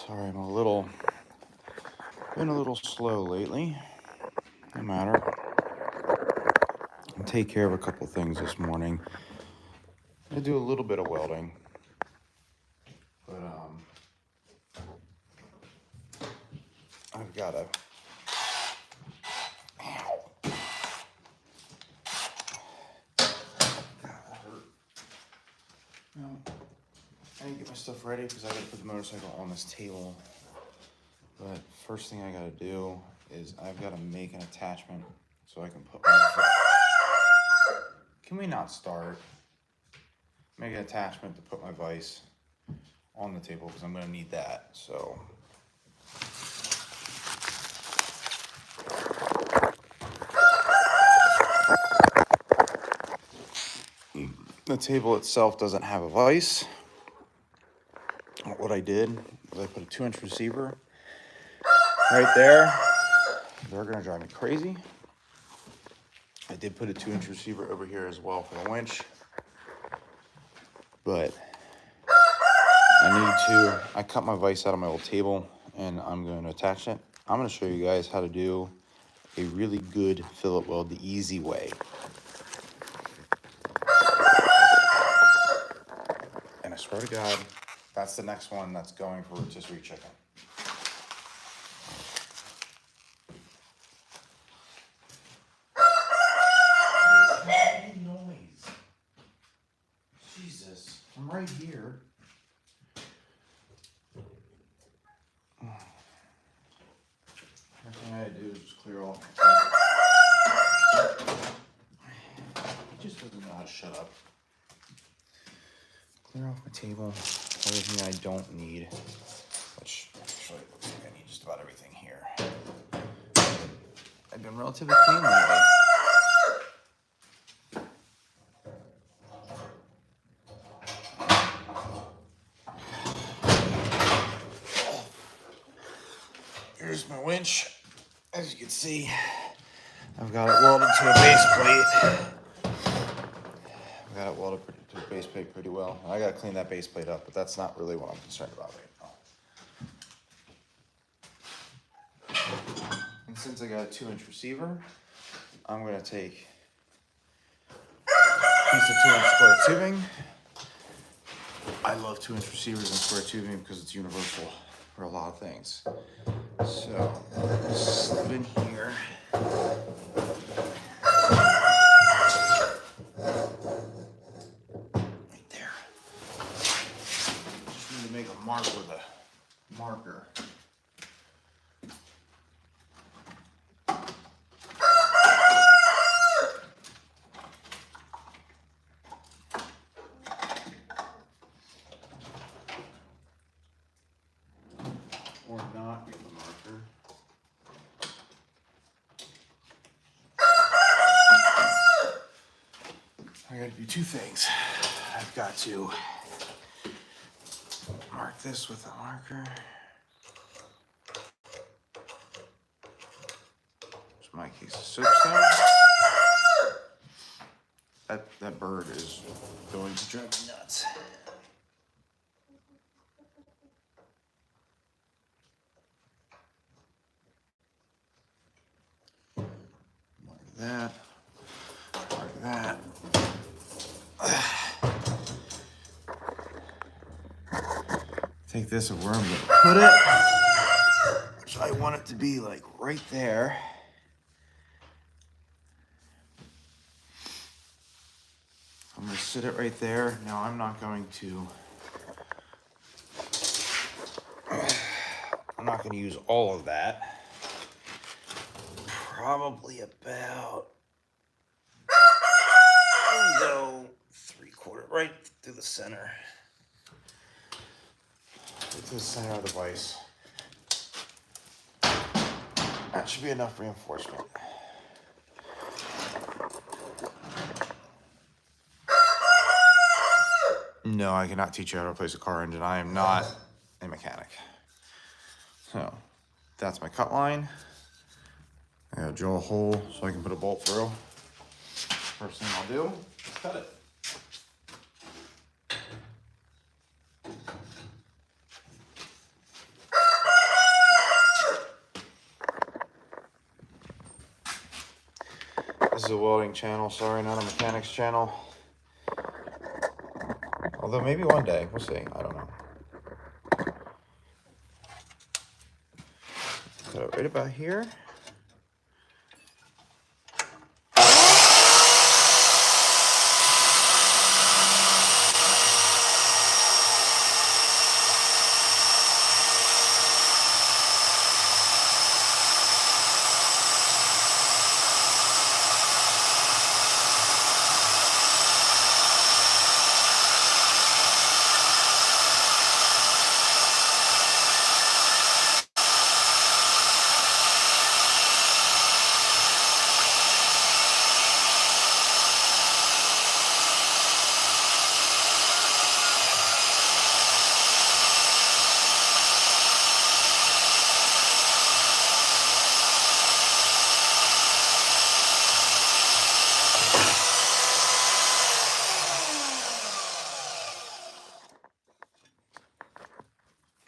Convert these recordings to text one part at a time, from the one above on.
Sorry, been a little slow lately. No matter. I'll take care of a couple things this morning. I do a little bit of welding, but I've got to. Ow. God, that hurt. No, I need to get my stuff ready because I got to put the motorcycle on this table. But first thing I got to do is I've got to make an attachment so I can put my. Can we not start? Make an attachment to put my vise on the table because I'm going to need that. So the table itself doesn't have a vise. What I did was I put a 2-inch receiver right there. They're going to drive me crazy. I did put a 2-inch receiver over here as well for the winch, but I cut my vise out of my old table and I'm going to attach it. I'm going to show you guys how to do a really good fillet weld the easy way. And I swear to God, that's the next one that's going for rotisserie chicken. Noise. Jesus, I'm right here. Everything I had to do is just clear off. He just doesn't know how to shut up. Clear off my table. Everything I don't need, which actually looks like I need just about everything here. I've been relatively clean lately. Here's my winch. As you can see, I've got it welded to a base plate. I've got it welded to a base plate pretty well. I gotta clean that base plate up, but that's not really what I'm concerned about right now. And since I got a 2-inch receiver, I'm gonna take a piece of 2-inch square tubing. I love 2-inch receivers and square tubing because it's universal for a lot of things. So, slip in here. Right there. Just need to make a mark with a marker. Or not with a marker. I gotta do two things. I've got to mark this with a marker. Which in my case is soapstone. That bird is going to drive me nuts. Like that. Like that. Take this of where I'm going to put it, which I want it to be like right there. I'm going to sit it right there. Now I'm not going to use all of that. Probably about, go 3/4, right through the center. Right to the center of the vise. That should be enough reinforcement. No, I cannot teach you how to replace a car engine. I am not a mechanic. So, that's my cut line. I gotta drill a hole so I can put a bolt through. First thing I'll do is cut it. This is a welding channel, sorry, not a mechanics channel. Although maybe one day, we'll see, I don't know. So right about here.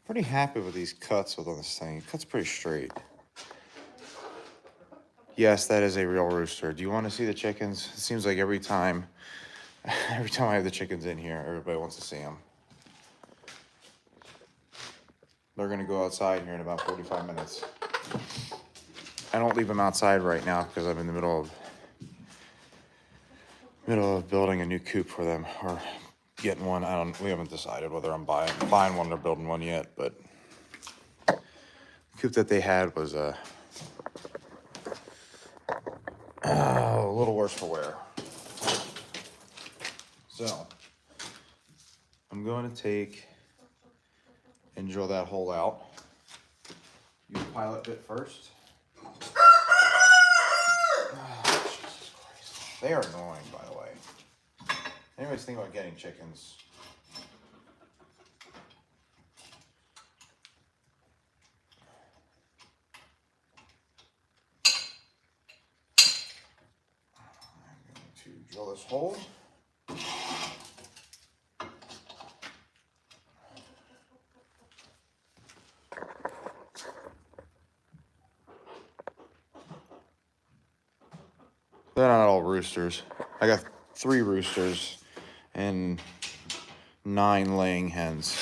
Pretty happy with these cuts with on this thing. It cuts pretty straight. Yes, that is a real rooster. Do you want to see the chickens? It seems like every time I have the chickens in here, everybody wants to see them. They're gonna go outside here in about 45 minutes. I don't leave them outside right now because I'm in the middle of building a new coop for them, or getting one. We haven't decided whether I'm buying one or building one yet, but the coop that they had was a little worse for wear. So I'm going to take and drill that hole out. Use a pilot bit first. Oh, Jesus Christ. They are annoying, by the way. Anyways, think about getting chickens. I'm going to drill this hole. They're not all roosters. I got 3 roosters and 9 laying hens.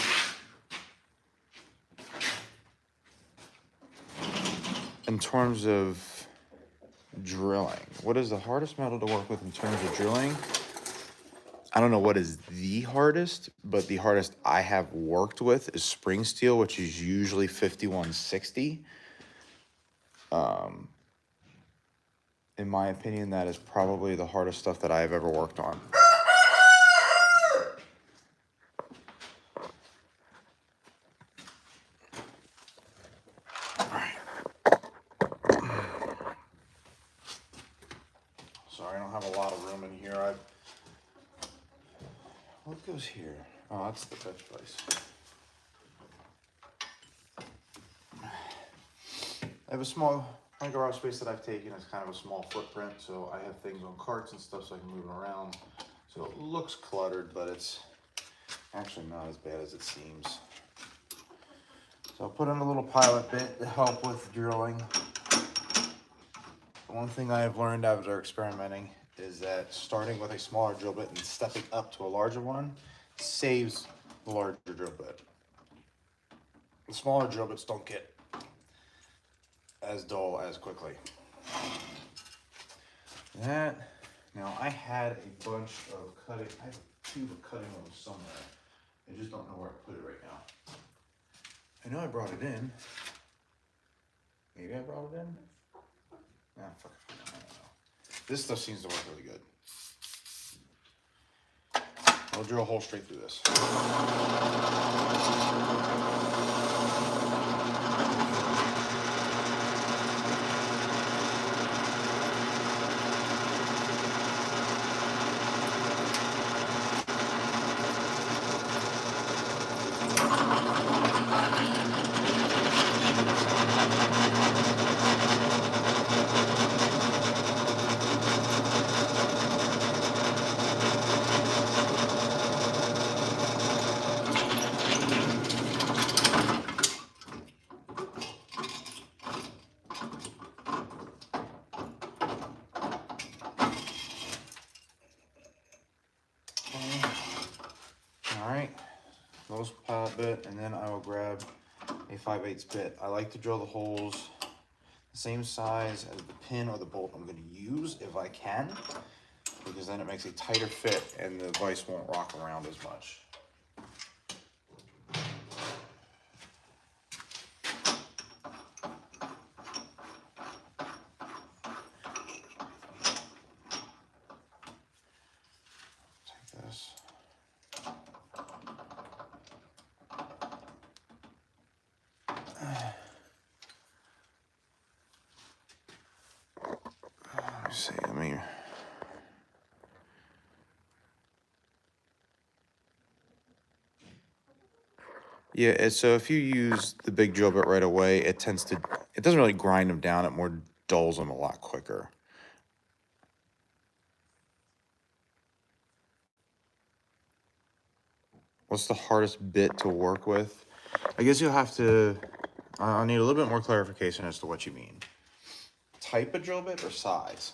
In terms of drilling, what is the hardest metal to work with in terms of drilling? I don't know what is the hardest, but the hardest I have worked with is spring steel, which is usually 5160. In my opinion, that is probably the hardest stuff that I have ever worked on. All right. Sorry, I don't have a lot of room in here. What goes here? Oh, that's the touch place. I have a small garage space that I've taken as kind of a small footprint, so I have things on carts and stuff so I can move them around. So it looks cluttered, but it's actually not as bad as it seems. So I'll put in a little pilot bit to help with drilling. One thing I have learned after experimenting is that starting with a smaller drill bit and stepping up to a larger one saves the larger drill bit. The smaller drill bits don't get as dull as quickly. Now I had a bunch of cutting, I have a tube of cutting on somewhere. I just don't know where to put it right now. I know I brought it in. Maybe I brought it in? Nah, fuck it, I don't know. This stuff seems to work really good. I'll drill a hole straight through this. post pilot bit, and then I will grab a 5/8 bit. I like to drill the holes the same size as the pin or the bolt I'm going to use if I can, because then it makes a tighter fit and the vise won't rock around as much. Take this. Let me see, yeah, so if you use the big drill bit right away, it doesn't really grind them down, it more dulls them a lot quicker. What's the hardest bit to work with? I guess I'll need a little bit more clarification as to what you mean. Type of drill bit or size?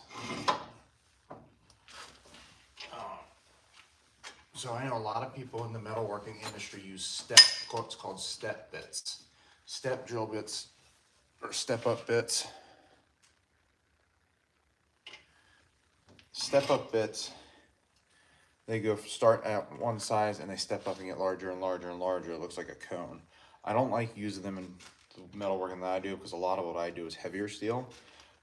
So I know a lot of people in the metalworking industry use what's called step bits. Step drill bits or step up bits. Step up bits, they start at one size and they step up and get larger and larger and larger. It looks like a cone. I don't like using them in the metalworking that I do because a lot of what I do is heavier steel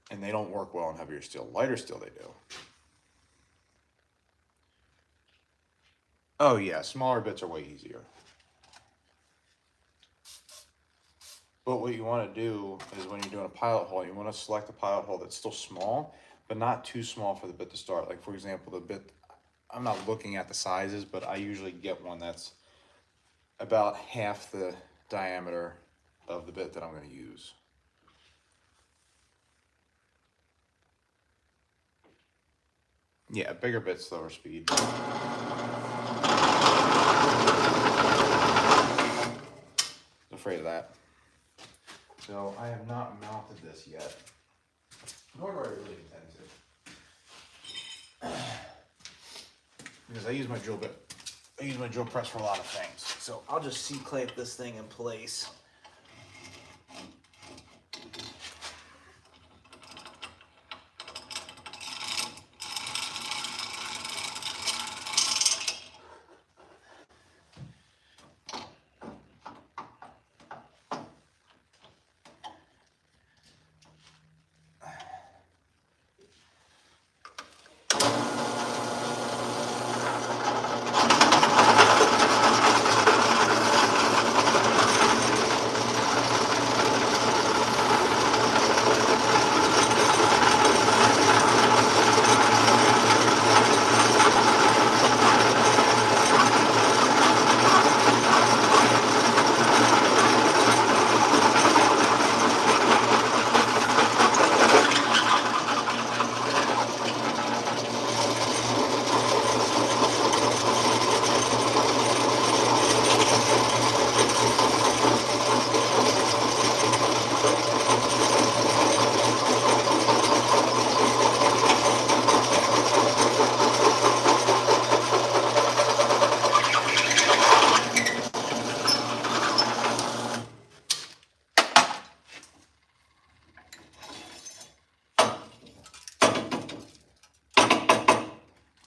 and they don't work well in heavier steel. Lighter steel they do. Oh yeah, smaller bits are way easier. But what you want to do is when you're doing a pilot hole, you want to select a pilot hole that's still small, but not too small for the bit to start. Like for example, the bit, I'm not looking at the sizes, but I usually get one that's about half the diameter of the bit that I'm going to use. Yeah, bigger bit, slower speed. Afraid of that. So I have not mounted this yet, nor do I really intend to. Because I use my drill bit, I use my drill press for a lot of things. So I'll just C-clamp this thing in place.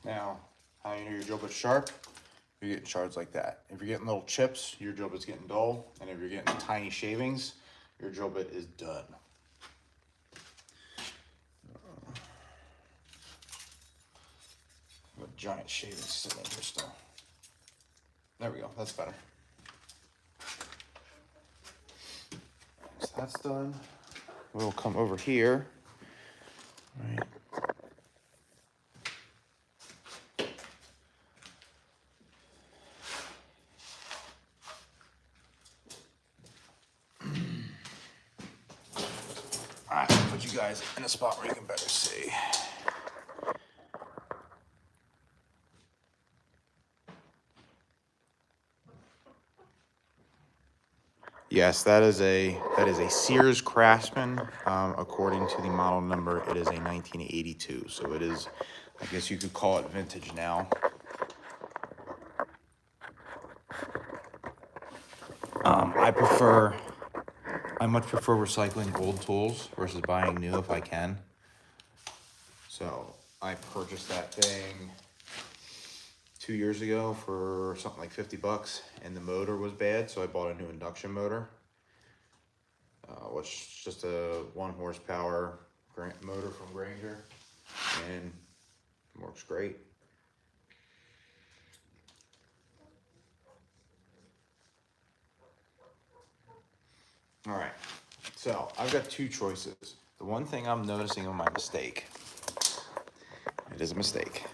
Now, how you know your drill bit's sharp? You're getting shards like that. If you're getting little chips, your drill bit's getting dull. And if you're getting tiny shavings, your drill bit is done. A giant shaving sitting in here still. There we go, that's better. So that's done. We'll come over here. Right. Alright, put you guys in a spot where you can better see. Yes, that is a Sears Craftsman. According to the model number, it is a 1982. So it is, I guess you could call it vintage now. I much prefer recycling old tools versus buying new if I can. So I purchased that thing 2 years ago for something like 50 bucks, and the motor was bad, so I bought a new induction motor, which is just a 1 horsepower motor from Grainger, and it works great. All right, so I've got two choices. The one thing I'm noticing on my mistake, it is a mistake,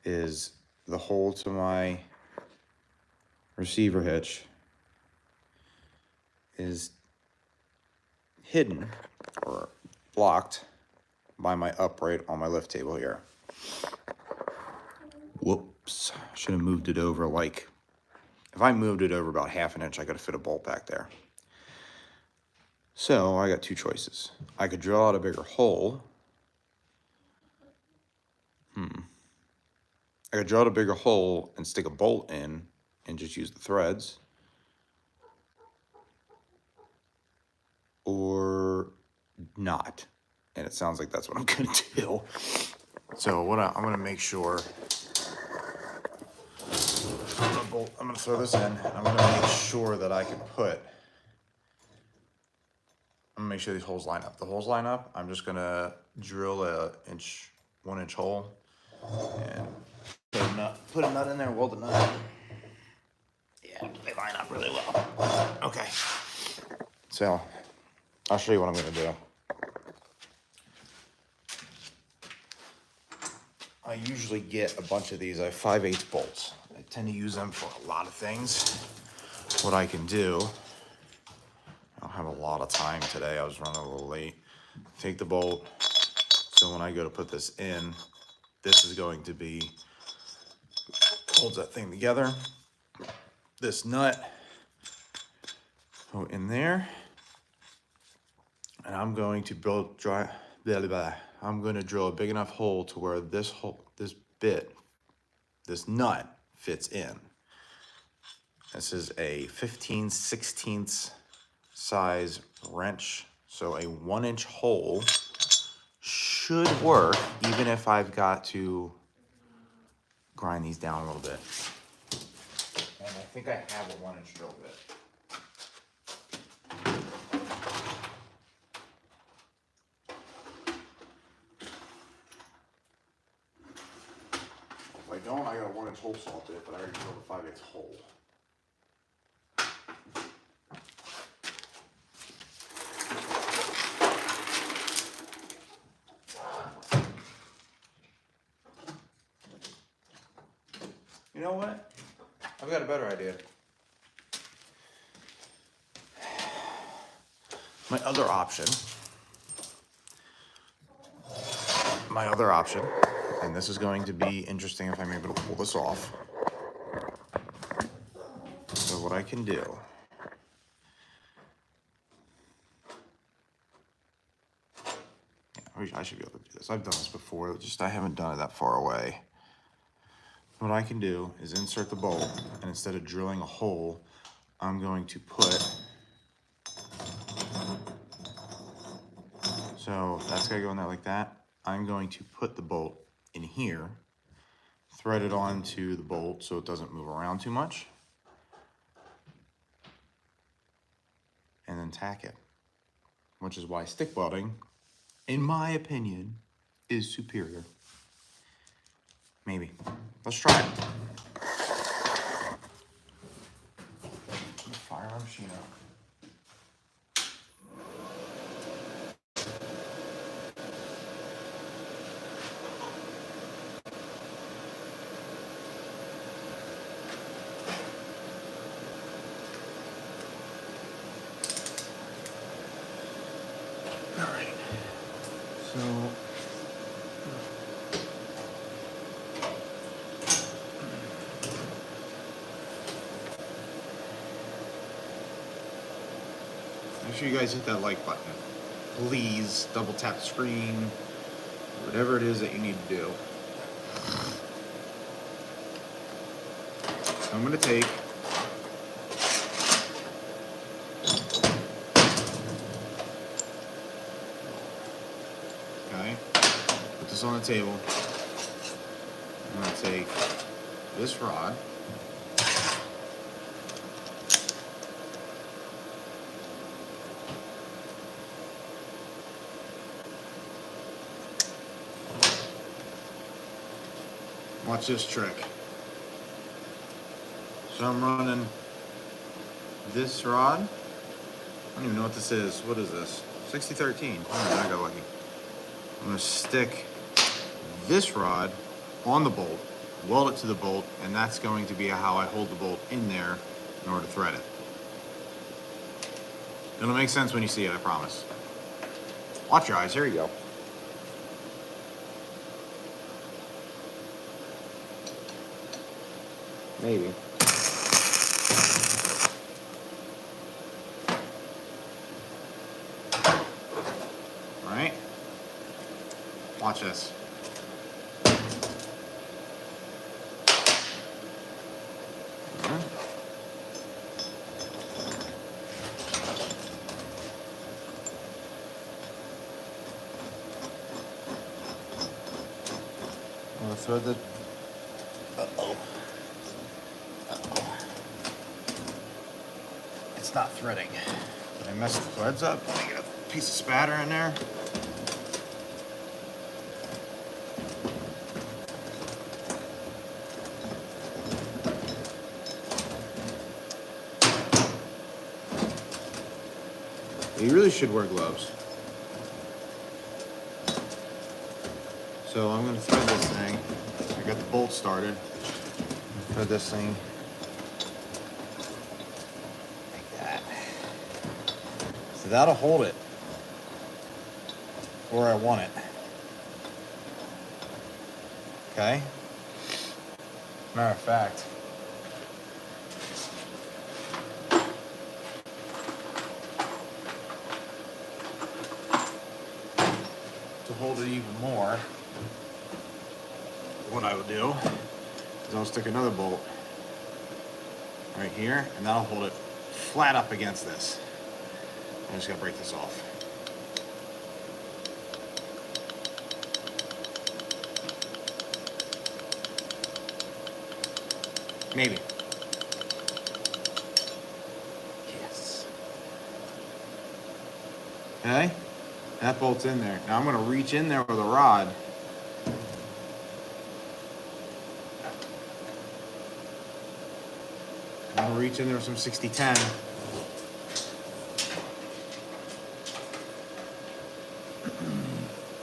is the hole to my receiver hitch is hidden or blocked by my upright on my lift table here. Whoops, should have moved it over like, if I moved it over about 1/2 inch, I could have fit a bolt back there. So I got two choices. I could drill out a bigger hole. I could drill out a bigger hole and stick a bolt in and just use the threads. Or not. And it sounds like that's what I'm gonna do. So I'm gonna make sure, I'm gonna throw this in. I'm gonna make sure that I can I'm gonna make sure these holes line up. The holes line up, I'm just gonna drill a 1 inch hole and put a nut in there and weld the nut. Yeah, they line up really well. Okay. So I'll show you what I'm gonna do. I usually get a bunch of these. I have 5/8 bolts. I tend to use them for a lot of things. What I can do, I don't have a lot of time today. I was running a little late. Take the bolt. So when I go to put this in, this is going to be, holds that thing together. This nut go in there. And I'm going to I'm going to drill a big enough hole to where this nut fits in. This is a 15/16 size wrench. So a 1 inch hole should work, even if I've got to grind these down a little bit. And I think I have a 1 inch drill bit. If I don't, I got a 1 inch hole saw bit, but I already drilled a 5/8 hole. You know what? I've got a better idea. My other option, and this is going to be interesting if I'm able to pull this off. So what I can do, I should be able to do this. I've done this before, just I haven't done it that far away. What I can do is insert the bolt, and instead of drilling a hole, I'm going to so that's gotta go in there like that. I'm going to put the bolt in here, thread it onto the bolt so it doesn't move around too much, and then tack it, which is why stick welding, in my opinion, is superior. Maybe. Let's try it. Fire my machine up. All right. So make sure you guys hit that like button. Please double tap the screen, whatever it is that you need to do. I'm going to take put this on the table. I'm going to take this rod, watch this trick. So I'm running this rod. I don't even know what this is. What is this? 6013. Oh, I got lucky. I'm going to stick this rod on the bolt, weld it to the bolt, and that's going to be how I hold the bolt in there in order to thread it. It'll make sense when you see it, I promise. Watch your eyes. Here you go. Maybe. All right. Watch this. I'm gonna thread the. It's not threading. Did I mess the threads up? Let me get a piece of spatter in there. You really should wear gloves. So I'm going to thread this thing. I got the bolt started. Thread this thing like that. So that'll hold it where I want it. Okay? Matter of fact, to hold it even more, what I would do is I'll stick another bolt right here, and that'll hold it flat up against this. I just gotta break this off. Maybe. Yes. Okay? That bolt's in there. Now I'm gonna reach in there with a rod. I'm gonna reach in there with some 6010.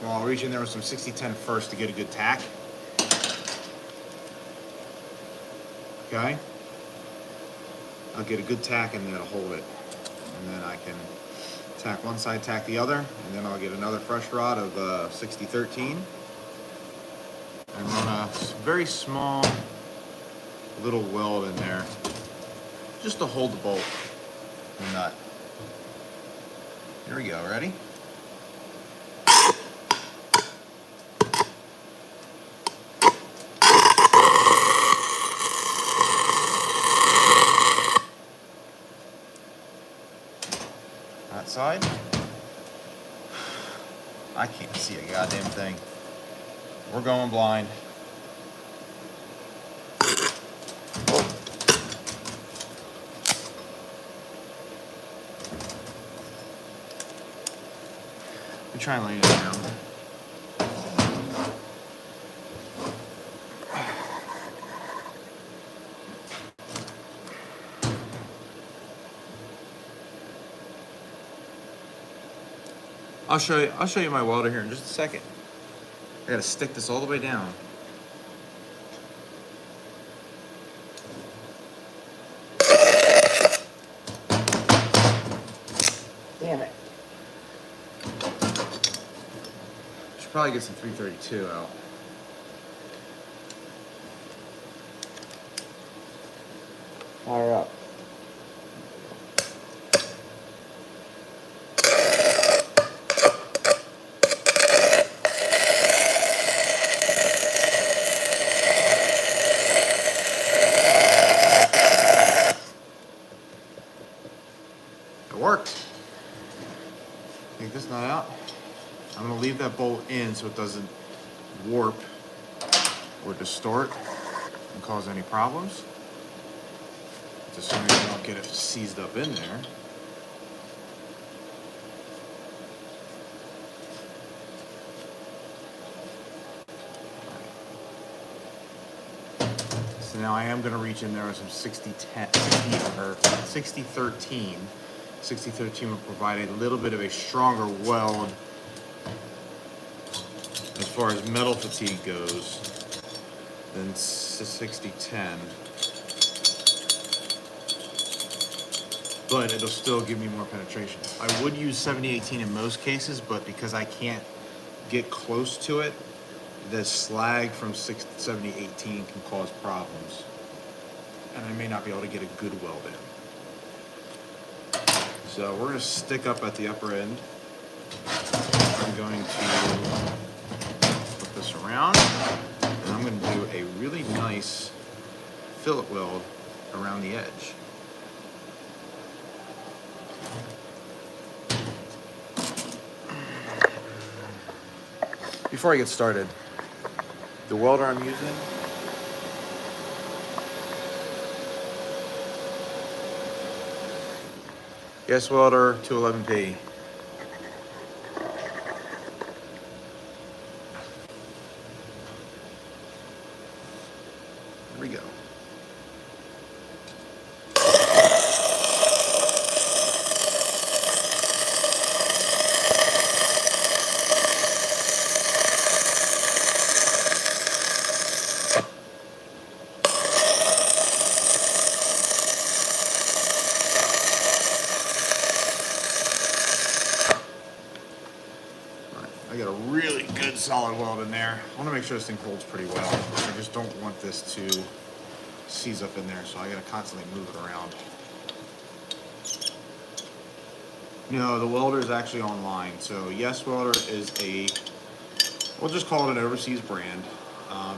Well, I'll reach in there with some 6010 first to get a good tack. Okay? I'll get a good tack in there to hold it. And then I can tack one side, tack the other, and then I'll get another fresh rod of 6013 and run a very small little weld in there just to hold the bolt and nut. Here we go, ready? That side. I can't see a goddamn thing. We're going blind. Let me try and lay it down. I'll show you my welder here in just a second. I gotta stick this all the way down. Damn it. Should probably get some 332 out. Fire up. worked. Take this nut out. I'm gonna leave that bolt in so it doesn't warp or distort and cause any problems. Just so we don't get it seized up in there. So now I am going to reach in there with some 6013. 6013 will provide a little bit of a stronger weld as far as metal fatigue goes than 6010. But it'll still give me more penetration. I would use 7018 in most cases, but because I can't get close to it, the slag from 7018 can cause problems. And I may not be able to get a good weld in. So we're going to stick up at the upper end. I'm going to put this around, and I'm going to do a really nice fillet weld around the edge. Before I get started, the welder I'm using Yes Welder 211P. There we go. I got a really good solid weld in there. I want to make sure this thing holds pretty well. I just don't want this to seize up in there, so I got to constantly move it around. No, the welder is actually online. So Yes Welder is we'll just call it an overseas brand.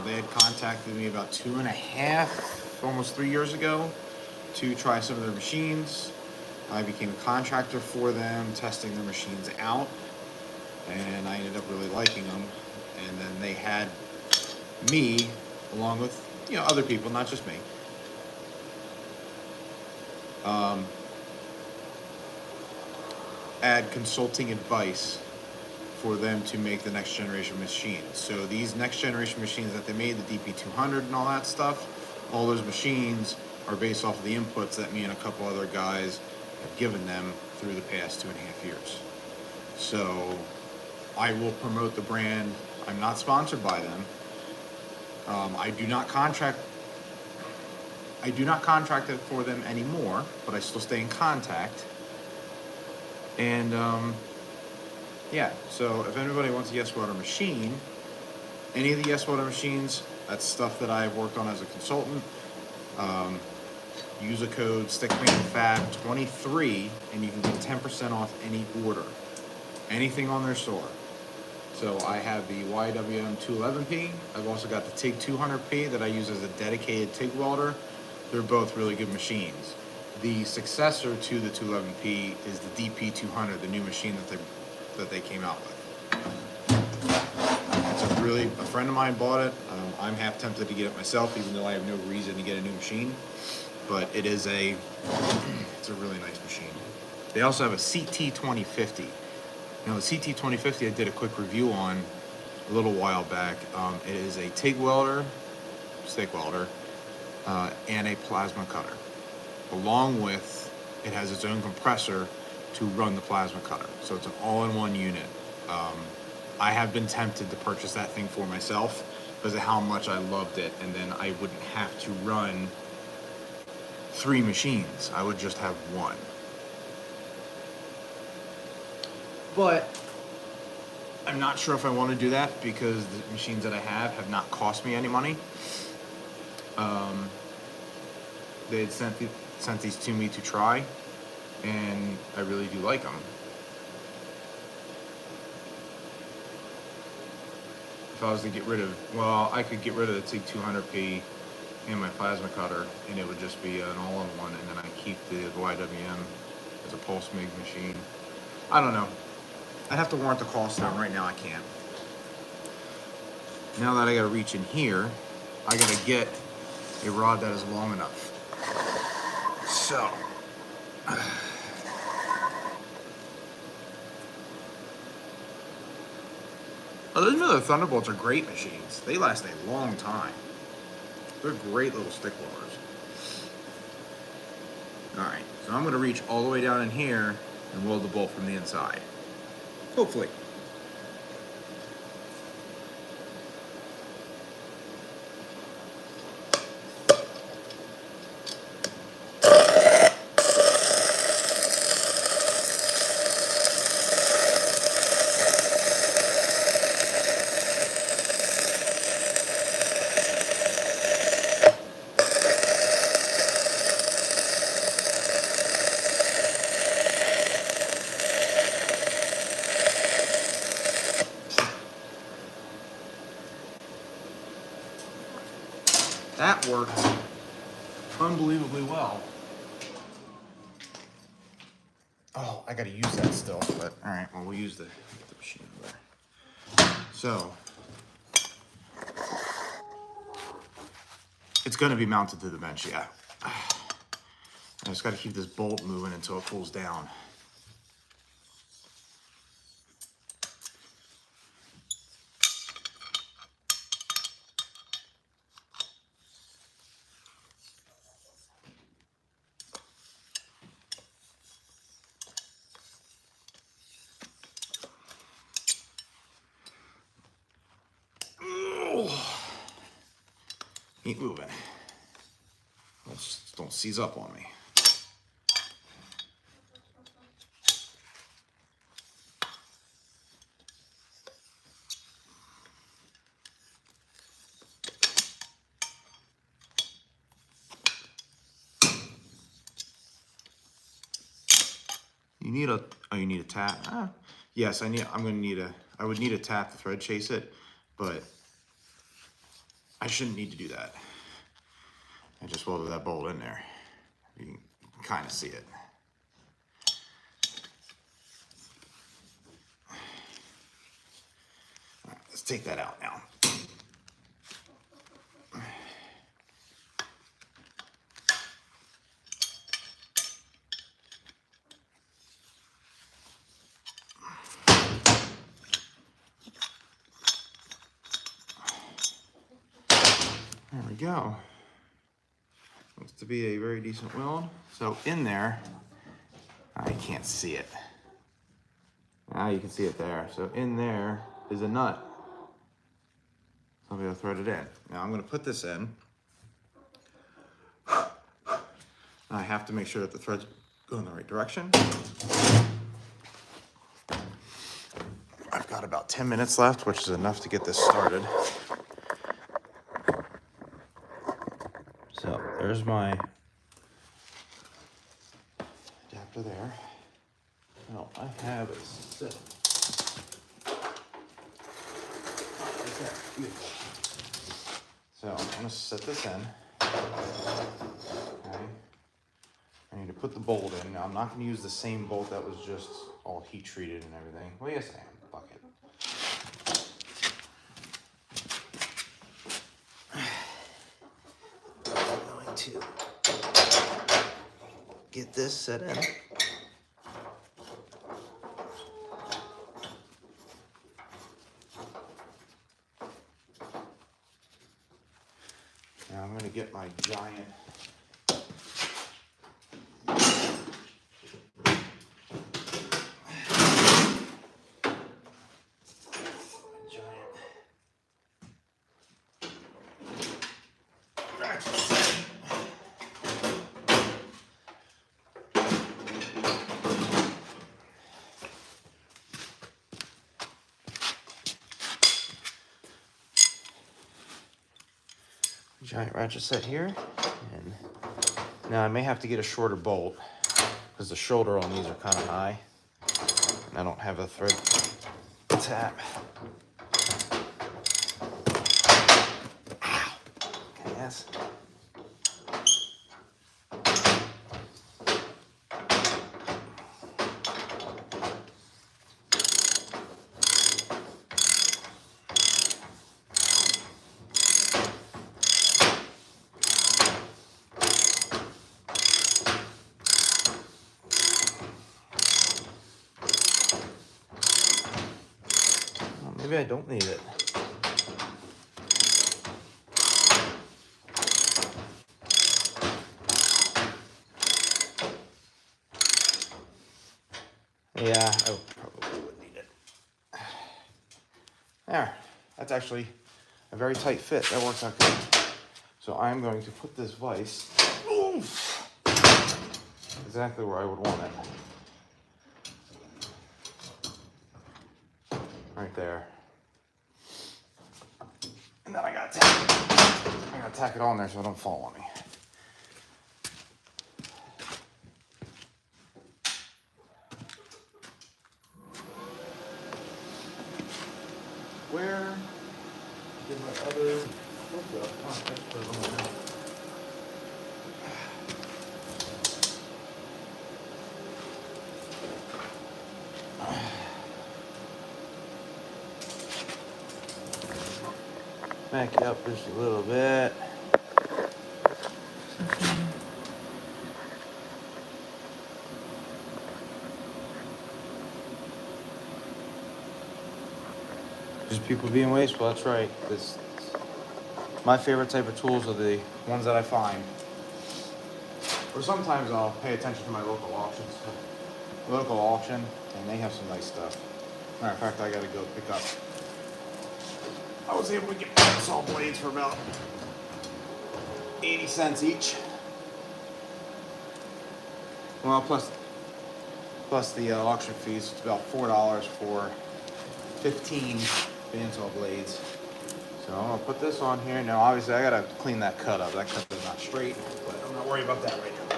They had contacted me about 2.5, almost 3 years ago to try some of their machines. I became a contractor for them, testing their machines out. And I ended up really liking them. And then they had me, along with other people, not just me, add consulting advice for them to make the next generation machines. So these next generation machines that they made, the DP200 and all that stuff, all those machines are based off of the inputs that me and a couple other guys have given them through the past 2.5 years. So I will promote the brand. I'm not sponsored by them. I do not contract it for them anymore, but I still stay in contact. And yeah, so if anybody wants a Yes Welder machine, any of the Yes Welder machines, that's stuff that I've worked on as a consultant. Use a code StickmanFab23 and you can get 10% off any order, anything on their store. So I have the YWM 211P. I've also got the TIG 200P that I use as a dedicated TIG welder. They're both really good machines. The successor to the 211P is the DP 200, the new machine that they came out with. A friend of mine bought it. I'm half tempted to get it myself, even though I have no reason to get a new machine. But it's a really nice machine. They also have a CT 2050. Now the CT 2050 I did a quick review on a little while back. It is a TIG welder, stick welder, and a plasma cutter. Along with, it has its own compressor to run the plasma cutter. So it's an all-in-one unit. I have been tempted to purchase that thing for myself because of how much I loved it, and then I wouldn't have to run 3 machines. I would just have one. But I'm not sure if I want to do that because the machines that I have not cost me any money. They had sent these to me to try, and I really do like them. If I was to get rid of, I could get rid of the TIG 200P and my plasma cutter, and it would just be an all-in-one, and then I keep the YWM, It's a pulse MIG machine. I don't know. I'd have to warrant the cost though. Right now I can't. Now that I gotta reach in here, I gotta get a rod that is long enough. So, oh, those Miller Thunderbolts are great machines. They last a long time. They're great little stick welders. Alright, so I'm gonna reach all the way down in here and weld the bolt from the inside. Hopefully. That worked unbelievably well. Oh, I gotta use that still, but all right, well, we'll use the machine over there. So, it's gonna be mounted to the bench, yeah. I just gotta keep this bolt moving until it cools down. Keep moving. Just don't seize up on me. You need a, oh, you need a tap? Yes, I would need a tap to thread chase it, but I shouldn't need to do that. I just welded that bolt in there. You can kind of see it. All right, let's take that out now. There we go. Looks to be a very decent weld. So in there, I can't see it. Now you can see it there. So in there is a nut. So I'll be able to thread it in. Now I'm going to put this in. I have to make sure that the threads go in the right direction. I've got about 10 minutes left, which is enough to get this started. So there's my adapter there. Well, I have it set. Right there. Beautiful. So I'm going to set this in. Okay. I need to put the bolt in. Now I'm not going to use the same bolt that was just all heat treated and everything. Well, yes I am. Fuck it. I'm going to get this set in. Now I'm going to get my giant ratchet set here, and now I may have to get a shorter bolt because the shoulder on these are kind of high and I don't have a thread tap. Ow. Yes. Maybe I don't need it. Yeah, I probably would need it. There, that's actually a very tight fit. That works out good. So I'm going to put this vise exactly where I would want it. Right there. And then I gotta tack it on there so it don't fall on me. Where did my other book go? Oh, I put it on there. Back it up just a little bit. Just people being wasteful, that's right. My favorite type of tools are the ones that I find. Or sometimes I'll pay attention to my local auctions. Local auction, and they have some nice stuff. Matter of fact, I gotta go pick up. I was able to get saw blades for about 80 cents each. Well, plus the auction fees, it's about $4 for 15 bandsaw blades. So I'm gonna put this on here. Now, obviously, I gotta clean that cut up. That cut is not straight, but I'm not worried about that right now.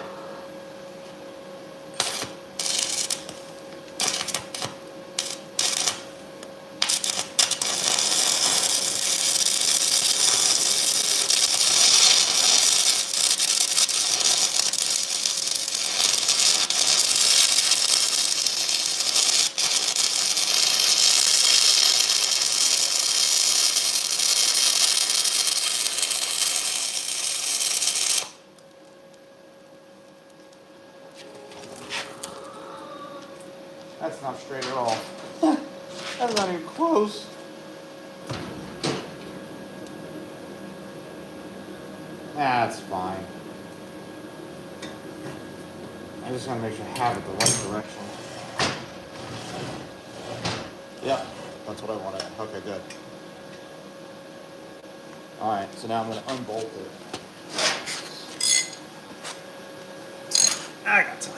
That's not straight at all. That's not even close. That's fine. I just want to make sure I have it the right direction. Yep, that's what I wanted. Okay, good. Alright, so now I'm going to unbolt it. I got time.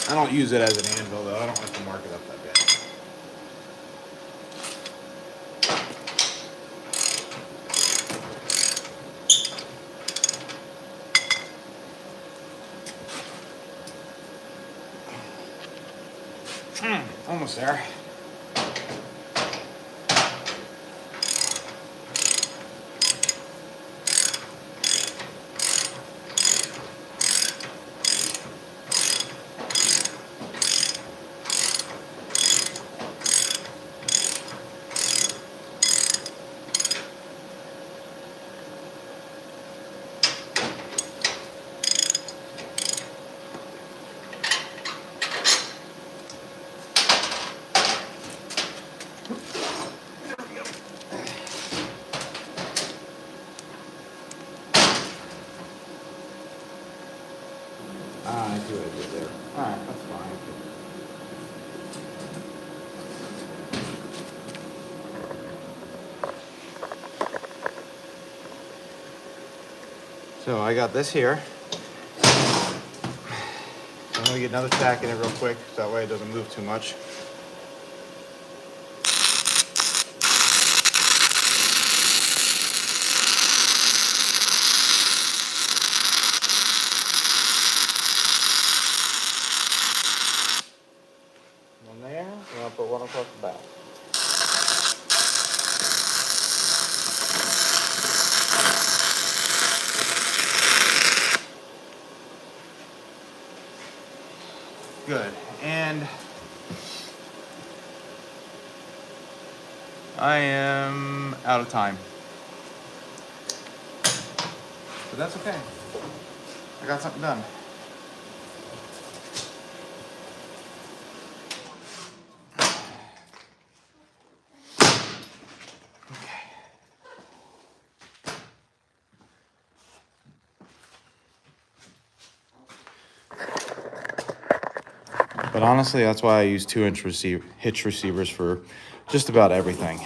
I don't use it as an anvil though. I don't like to mark it up that bad. Almost there. I see what I did there. Alright, that's fine. So I got this here. I'm gonna get another tack in it real quick, so that way it doesn't move too much. One there, and I'll put one across the back. Good. And I am out of time. But that's okay. I got something done. But honestly, that's why I use 2-inch hitch receivers for just about everything.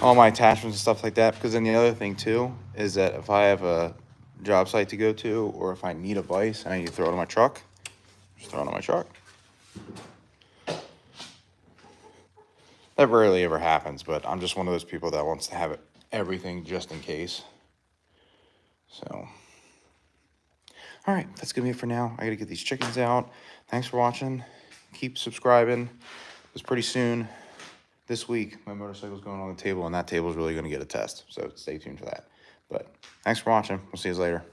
All my attachments and stuff like that. Because then the other thing too is that if I have a job site to go to, or if I need a vise and I need to throw it on my truck, just throw it on my truck. That rarely ever happens, but I'm just one of those people that wants to have everything just in case. So, all right, that's gonna be it for now. I gotta get these chickens out. Thanks for watching. Keep subscribing, because pretty soon this week my motorcycle's going on the table, and that table is really gonna get a test. So stay tuned for that. But thanks for watching. We'll see you later.